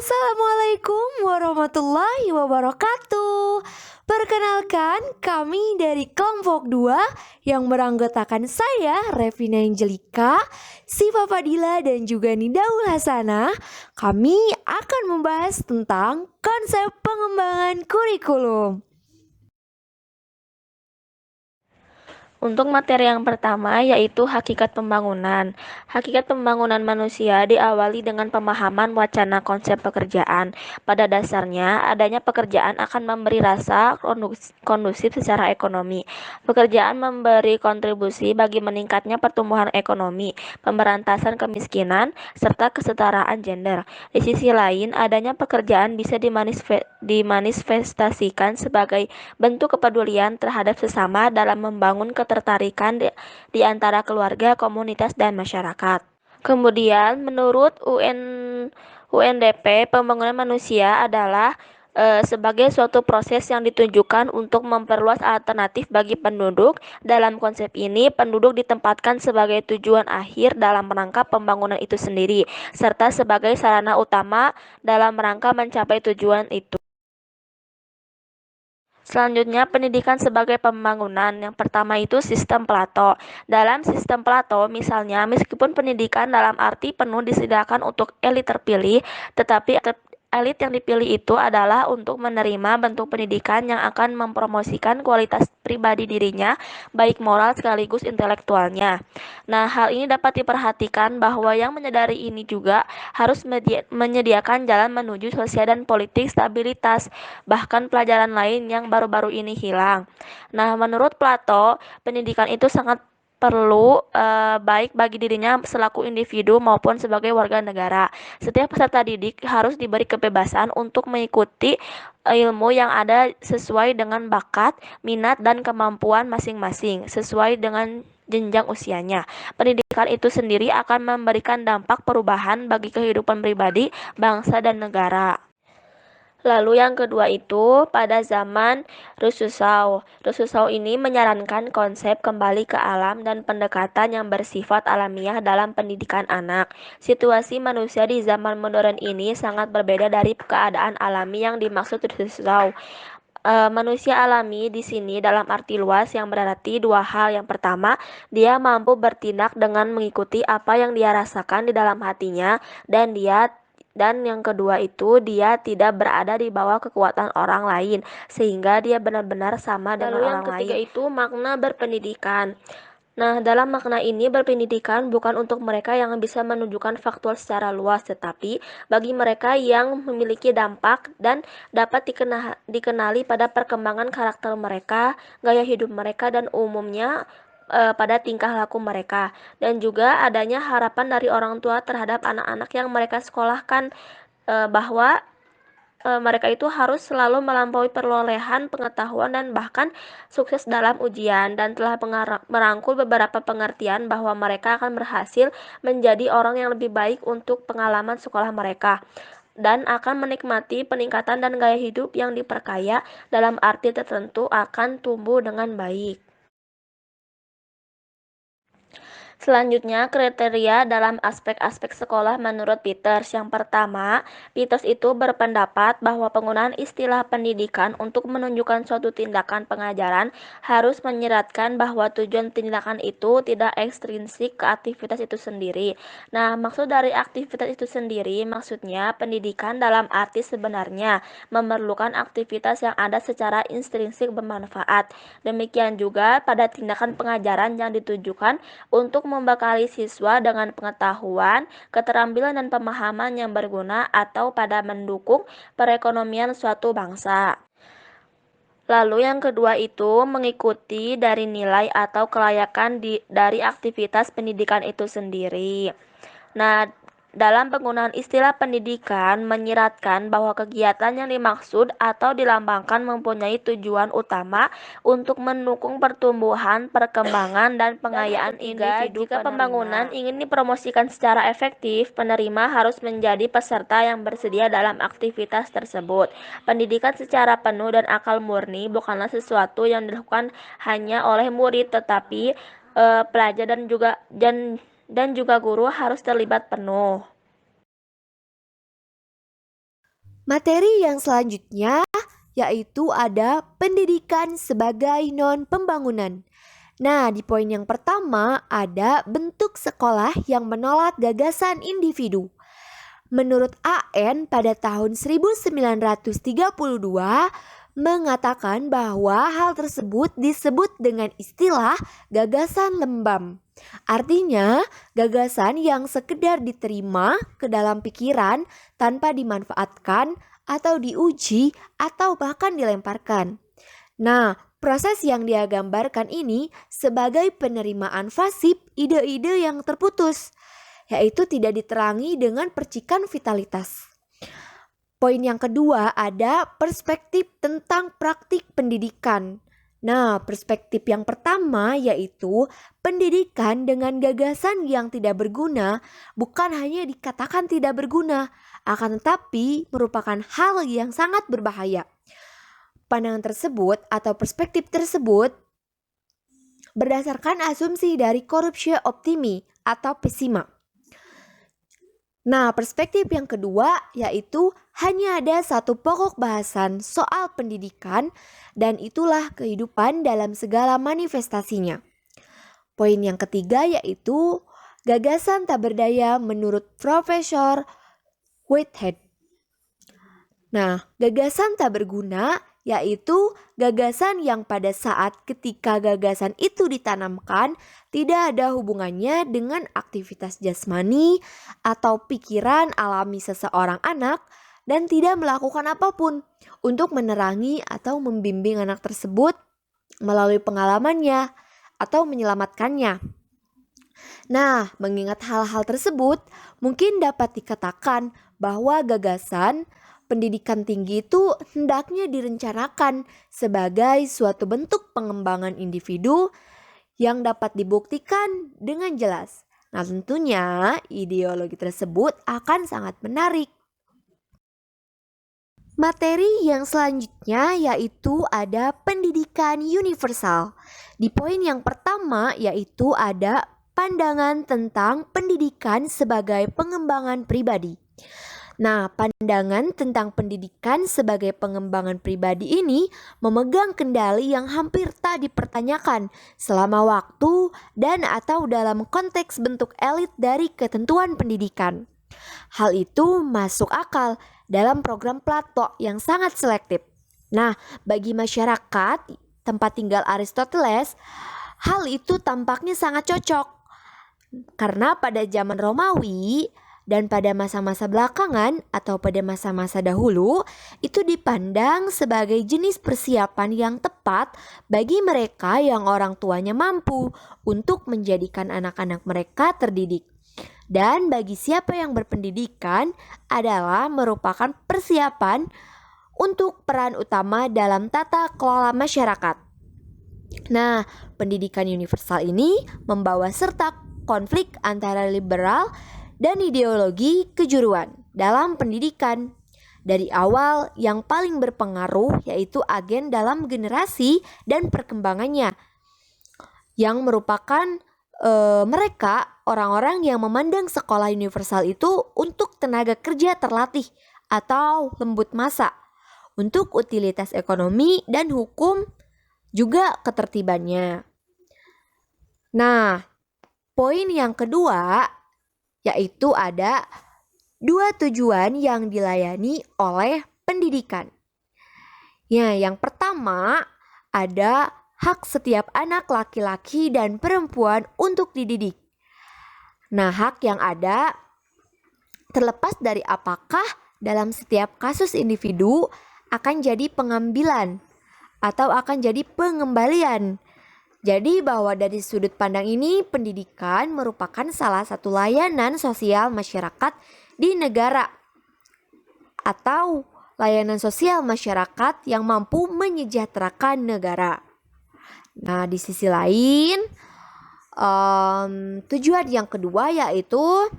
Assalamualaikum warahmatullahi wabarakatuh. Perkenalkan, kami dari kelompok 2 yang beranggotakan saya, Revina Angelika, Siva Fadila, dan juga Nidaul Hasanah. Kami akan membahas tentang konsep pengembangan kurikulum. Untuk materi yang pertama yaitu hakikat pembangunan. Hakikat pembangunan manusia diawali dengan pemahaman wacana konsep pekerjaan. Pada dasarnya, adanya pekerjaan akan memberi rasa kondusif secara ekonomi. Pekerjaan memberi kontribusi bagi meningkatnya pertumbuhan ekonomi, pemberantasan kemiskinan, serta kesetaraan gender. Di sisi lain, adanya pekerjaan bisa dimanifestasikan sebagai bentuk kepedulian terhadap sesama dalam membangun ketertarikan di antara keluarga, komunitas, dan masyarakat. Kemudian, menurut UNDP, pembangunan manusia adalah sebagai suatu proses yang ditujukan untuk memperluas alternatif bagi penduduk. Dalam konsep ini, penduduk ditempatkan sebagai tujuan akhir dalam rangka pembangunan itu sendiri, serta sebagai sarana utama dalam rangka mencapai tujuan itu. Selanjutnya, pendidikan sebagai pembangunan. Yang pertama itu sistem Plato. Dalam sistem Plato, misalnya, meskipun pendidikan dalam arti penuh disediakan untuk elit terpilih, tetapi elit yang dipilih itu adalah untuk menerima bentuk pendidikan yang akan mempromosikan kualitas pribadi dirinya, baik moral sekaligus intelektualnya. Nah, hal ini dapat diperhatikan bahwa yang menyadari ini juga harus menyediakan jalan menuju sosial dan politik stabilitas, bahkan pelajaran lain yang baru-baru ini hilang. Nah, menurut Plato, pendidikan itu sangat perlu baik bagi dirinya selaku individu maupun sebagai warga negara. Setiap peserta didik harus diberi kebebasan untuk mengikuti ilmu yang ada sesuai dengan bakat, minat, dan kemampuan masing-masing, sesuai dengan jenjang usianya. Pendidikan itu sendiri akan memberikan dampak perubahan bagi kehidupan pribadi, bangsa, dan negara. Lalu yang kedua itu pada zaman Rususau. Rususau ini menyarankan konsep kembali ke alam dan pendekatan yang bersifat alamiah dalam pendidikan anak. Situasi manusia di zaman modern ini sangat berbeda dari keadaan alami yang dimaksud Rususau. Manusia alami di sini dalam arti luas yang berarti dua hal. Yang pertama, dia mampu bertindak dengan mengikuti apa yang dia rasakan di dalam hatinya, dan yang kedua itu dia tidak berada di bawah kekuatan orang lain sehingga dia benar-benar sama dengan orang lain. Lalu yang ketiga itu makna berpendidikan. Nah, dalam makna ini berpendidikan bukan untuk mereka yang bisa menunjukkan faktual secara luas, tetapi bagi mereka yang memiliki dampak dan dapat dikenali pada perkembangan karakter mereka, gaya hidup mereka, dan umumnya pada tingkah laku mereka. Dan juga adanya harapan dari orang tua terhadap anak-anak yang mereka sekolahkan, bahwa mereka itu harus selalu melampaui perolehan pengetahuan dan bahkan sukses dalam ujian, dan telah merangkul beberapa pengertian bahwa mereka akan berhasil menjadi orang yang lebih baik untuk pengalaman sekolah mereka dan akan menikmati peningkatan dan gaya hidup yang diperkaya dalam arti tertentu akan tumbuh dengan baik. Selanjutnya, kriteria dalam aspek-aspek sekolah menurut Peters. Yang pertama, Peters itu berpendapat bahwa penggunaan istilah pendidikan untuk menunjukkan suatu tindakan pengajaran harus menyeratkan bahwa tujuan tindakan itu tidak ekstrinsik ke aktivitas itu sendiri. Nah, maksud dari aktivitas itu sendiri maksudnya pendidikan dalam arti sebenarnya memerlukan aktivitas yang ada secara intrinsik bermanfaat. Demikian juga pada tindakan pengajaran yang ditujukan untuk membekali siswa dengan pengetahuan, keterampilan, dan pemahaman yang berguna atau pada mendukung perekonomian suatu bangsa. Lalu yang kedua itu mengikuti dari nilai atau kelayakan dari aktivitas pendidikan itu sendiri. Nah, dalam penggunaan istilah pendidikan menyiratkan bahwa kegiatan yang dimaksud atau dilambangkan mempunyai tujuan utama untuk mendukung pertumbuhan, perkembangan, dan pengayaan individu. Jika pembangunan ingin dipromosikan secara efektif, penerima harus menjadi peserta yang bersedia dalam aktivitas tersebut. Pendidikan secara penuh dan akal murni bukanlah sesuatu yang dilakukan hanya oleh murid, tetapi pelajar dan juga guru harus terlibat penuh. Materi yang selanjutnya yaitu ada pendidikan sebagai non-pembangunan. Nah, di poin yang pertama ada bentuk sekolah yang menolak gagasan individu. Menurut AN pada tahun 1932 mengatakan bahwa hal tersebut disebut dengan istilah gagasan lembam. Artinya, gagasan yang sekedar diterima ke dalam pikiran tanpa dimanfaatkan atau diuji atau bahkan dilemparkan. Nah, proses yang dia gambarkan ini sebagai penerimaan pasif ide-ide yang terputus, yaitu tidak diterangi dengan percikan vitalitas. Poin yang kedua ada perspektif tentang praktik pendidikan. Nah, perspektif yang pertama yaitu pendidikan dengan gagasan yang tidak berguna bukan hanya dikatakan tidak berguna, akan tetapi merupakan hal yang sangat berbahaya. Pandangan tersebut atau perspektif tersebut berdasarkan asumsi dari corruptio optimi atau pessima. Nah, perspektif yang kedua yaitu hanya ada satu pokok bahasan soal pendidikan dan itulah kehidupan dalam segala manifestasinya. Poin yang ketiga yaitu gagasan tak berdaya menurut Profesor Whitehead. Nah, gagasan tak berguna yaitu gagasan yang pada saat ketika gagasan itu ditanamkan tidak ada hubungannya dengan aktivitas jasmani atau pikiran alami seseorang anak dan tidak melakukan apapun untuk menerangi atau membimbing anak tersebut melalui pengalamannya atau menyelamatkannya. Nah, mengingat hal-hal tersebut, mungkin dapat dikatakan bahwa gagasan pendidikan tinggi itu hendaknya direncanakan sebagai suatu bentuk pengembangan individu yang dapat dibuktikan dengan jelas. Nah, tentunya ideologi tersebut akan sangat menarik. Materi yang selanjutnya yaitu ada pendidikan universal. Di poin yang pertama yaitu ada pandangan tentang pendidikan sebagai pengembangan pribadi. Nah, pandangan tentang pendidikan sebagai pengembangan pribadi ini memegang kendali yang hampir tak dipertanyakan selama waktu dan atau dalam konteks bentuk elit dari ketentuan pendidikan. Hal itu masuk akal dalam program Plato yang sangat selektif. Nah, bagi masyarakat tempat tinggal Aristoteles, hal itu tampaknya sangat cocok. Karena pada zaman Romawi dan pada masa-masa belakangan atau pada masa-masa dahulu itu dipandang sebagai jenis persiapan yang tepat bagi mereka yang orang tuanya mampu untuk menjadikan anak-anak mereka terdidik. Dan bagi siapa yang berpendidikan adalah merupakan persiapan untuk peran utama dalam tata kelola masyarakat. Nah, pendidikan universal ini membawa serta konflik antara liberal dan ideologi kejuruan dalam pendidikan. Dari awal yang paling berpengaruh yaitu agen dalam generasi dan perkembangannya yang merupakan mereka orang-orang yang memandang sekolah universal itu untuk tenaga kerja terlatih atau lembut masa, untuk utilitas ekonomi dan hukum juga ketertibannya. Nah, poin yang kedua yaitu ada dua tujuan yang dilayani oleh pendidikan. Ya, yang pertama ada hak setiap anak laki-laki dan perempuan untuk dididik. Nah, hak yang ada terlepas dari apakah dalam setiap kasus individu akan jadi pengambilan atau akan jadi pengembalian. Jadi bahwa dari sudut pandang ini pendidikan merupakan salah satu layanan sosial masyarakat di negara atau layanan sosial masyarakat yang mampu menyejahterakan negara. Nah, di sisi lain tujuan yang kedua yaitu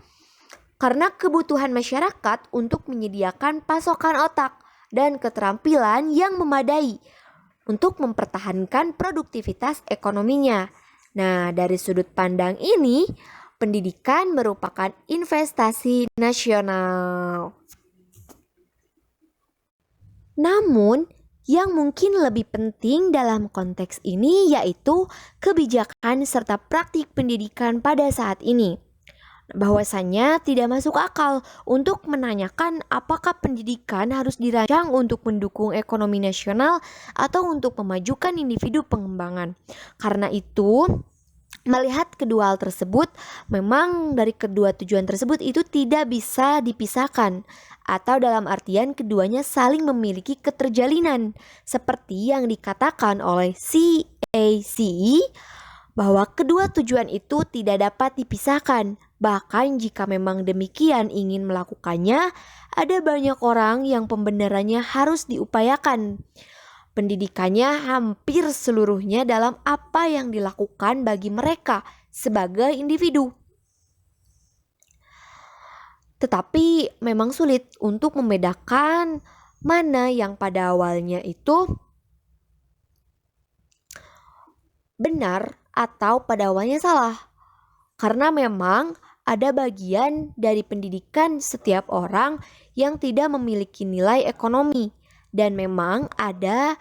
karena kebutuhan masyarakat untuk menyediakan pasokan otak dan keterampilan yang memadai untuk mempertahankan produktivitas ekonominya. Nah, dari sudut pandang ini, pendidikan merupakan investasi nasional. Namun, yang mungkin lebih penting dalam konteks ini yaitu kebijakan serta praktik pendidikan pada saat ini. Bahwasanya tidak masuk akal untuk menanyakan apakah pendidikan harus dirancang untuk mendukung ekonomi nasional atau untuk memajukan individu pengembangan. Karena itu, melihat kedua hal tersebut, memang dari kedua tujuan tersebut itu tidak bisa dipisahkan, atau dalam artian keduanya saling memiliki keterjalinan, seperti yang dikatakan oleh CACE bahwa kedua tujuan itu tidak dapat dipisahkan. Bahkan jika memang demikian ingin melakukannya, ada banyak orang yang pembenarannya harus diupayakan. Pendidikannya hampir seluruhnya dalam apa yang dilakukan bagi mereka sebagai individu. Tetapi memang sulit untuk membedakan mana yang pada awalnya itu benar atau pada awalnya salah. Karena memang ada bagian dari pendidikan setiap orang yang tidak memiliki nilai ekonomi. Dan memang ada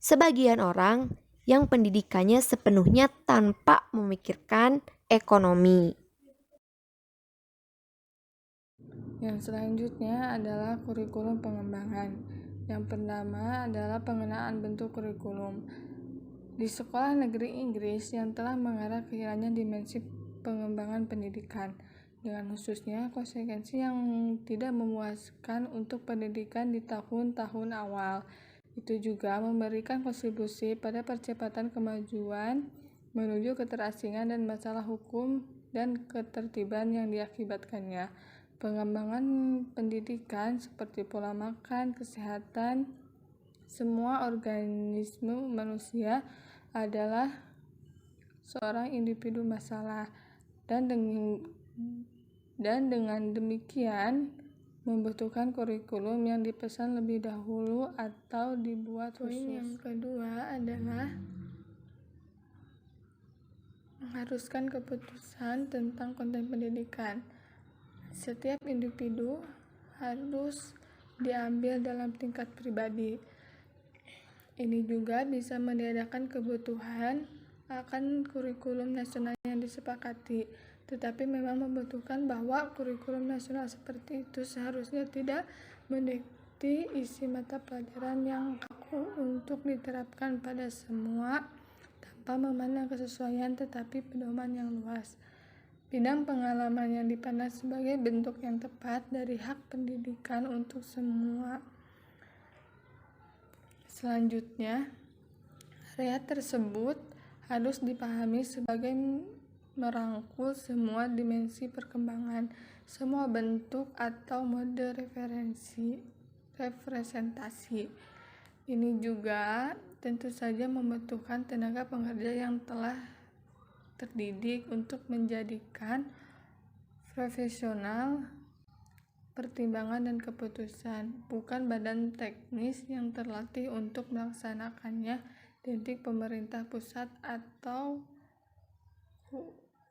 sebagian orang yang pendidikannya sepenuhnya tanpa memikirkan ekonomi. Yang selanjutnya adalah kurikulum pengembangan. Yang pertama adalah pengenaan bentuk kurikulum. Di sekolah negeri Inggris yang telah mengarah kehilangnya dimensi pengembangan pendidikan, dengan khususnya konsekuensi yang tidak memuaskan untuk pendidikan di tahun-tahun awal. Itu juga memberikan kontribusi pada percepatan kemajuan menuju keterasingan dan masalah hukum dan ketertiban yang diakibatkannya. Pengembangan pendidikan seperti pola makan, kesehatan, semua organisme manusia adalah seorang individu masalah dan dengan demikian membutuhkan kurikulum yang dipesan lebih dahulu atau dibuat khusus. Poin yang kedua adalah mengharuskan keputusan tentang konten pendidikan. Setiap individu harus diambil dalam tingkat pribadi. Ini juga bisa meniadakan kebutuhan akan kurikulum nasional yang disepakati, tetapi memang membutuhkan bahwa kurikulum nasional seperti itu seharusnya tidak mendikti isi mata pelajaran yang kaku untuk diterapkan pada semua tanpa memandang kesesuaian tetapi pedoman yang luas. Bidang pengalaman yang dipandang sebagai bentuk yang tepat dari hak pendidikan untuk semua. Selanjutnya, area tersebut harus dipahami sebagai merangkul semua dimensi perkembangan, semua bentuk atau mode representasi. Ini juga tentu saja membutuhkan tenaga pengerja yang telah terdidik untuk menjadikan profesional pertimbangan dan keputusan, bukan badan teknis yang terlatih untuk melaksanakannya didik pemerintah pusat atau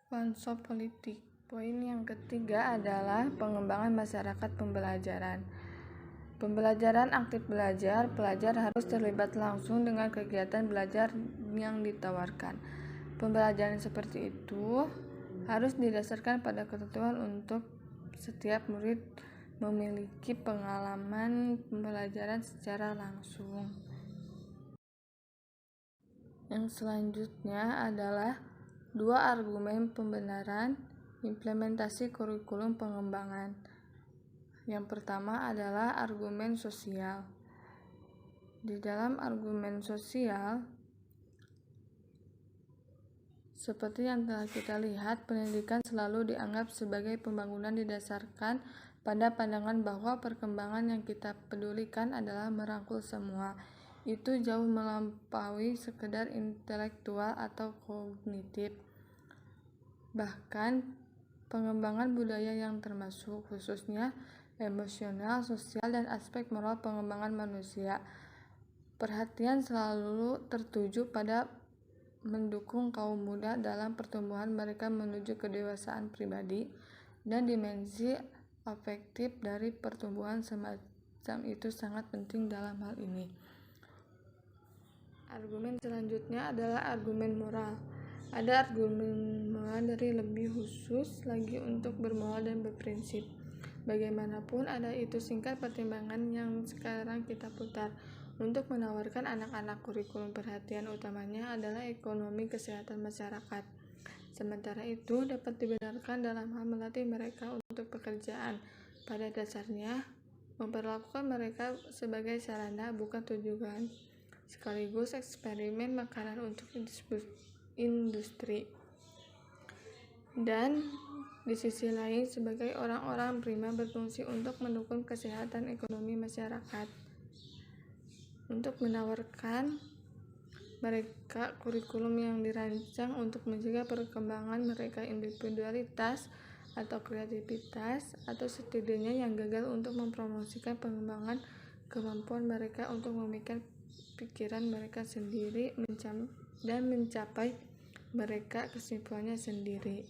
fansop politik. Poin yang ketiga adalah pengembangan masyarakat pembelajaran. Pembelajaran aktif belajar, pelajar harus terlibat langsung dengan kegiatan belajar yang ditawarkan. Pembelajaran seperti itu harus didasarkan pada ketentuan untuk setiap murid memiliki pengalaman pembelajaran secara langsung. Yang selanjutnya adalah dua argumen pembenaran implementasi kurikulum pengembangan. Yang pertama adalah argumen sosial. Di dalam argumen sosial, seperti yang telah kita lihat, pendidikan selalu dianggap sebagai pembangunan didasarkan pada pandangan bahwa perkembangan yang kita pedulikan adalah merangkul semua. Itu jauh melampaui sekedar intelektual atau kognitif. Bahkan pengembangan budaya yang termasuk khususnya emosional, sosial, dan aspek moral pengembangan manusia. Perhatian selalu tertuju pada mendukung kaum muda dalam pertumbuhan mereka menuju kedewasaan pribadi dan dimensi afektif dari pertumbuhan sistem itu sangat penting dalam hal ini. Argumen selanjutnya adalah argumen moral. Ada argumen moral dari lebih khusus lagi untuk bermoral dan berprinsip. Bagaimanapun ada itu singkat pertimbangan yang sekarang kita putar. Untuk menawarkan anak-anak kurikulum perhatian utamanya adalah ekonomi kesehatan masyarakat. Sementara itu dapat dibenarkan dalam hal melatih mereka untuk pekerjaan. Pada dasarnya, memperlakukan mereka sebagai sarana bukan tujuan, sekaligus eksperimen makanan untuk industri. Dan di sisi lain sebagai orang-orang prima berfungsi untuk mendukung kesehatan ekonomi masyarakat. Untuk menawarkan mereka kurikulum yang dirancang untuk mencegah perkembangan mereka individualitas atau kreativitas, atau setidaknya yang gagal untuk mempromosikan pengembangan kemampuan mereka untuk memikirkan pikiran mereka sendiri dan mencapai mereka kesimpulannya sendiri.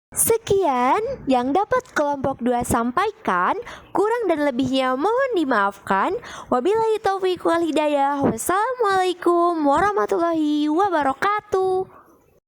Sekian yang dapat kelompok 2 sampaikan, kurang dan lebihnya mohon dimaafkan. Wabillahi taufiq wal hidayah. Wassalamualaikum warahmatullahi wabarakatuh.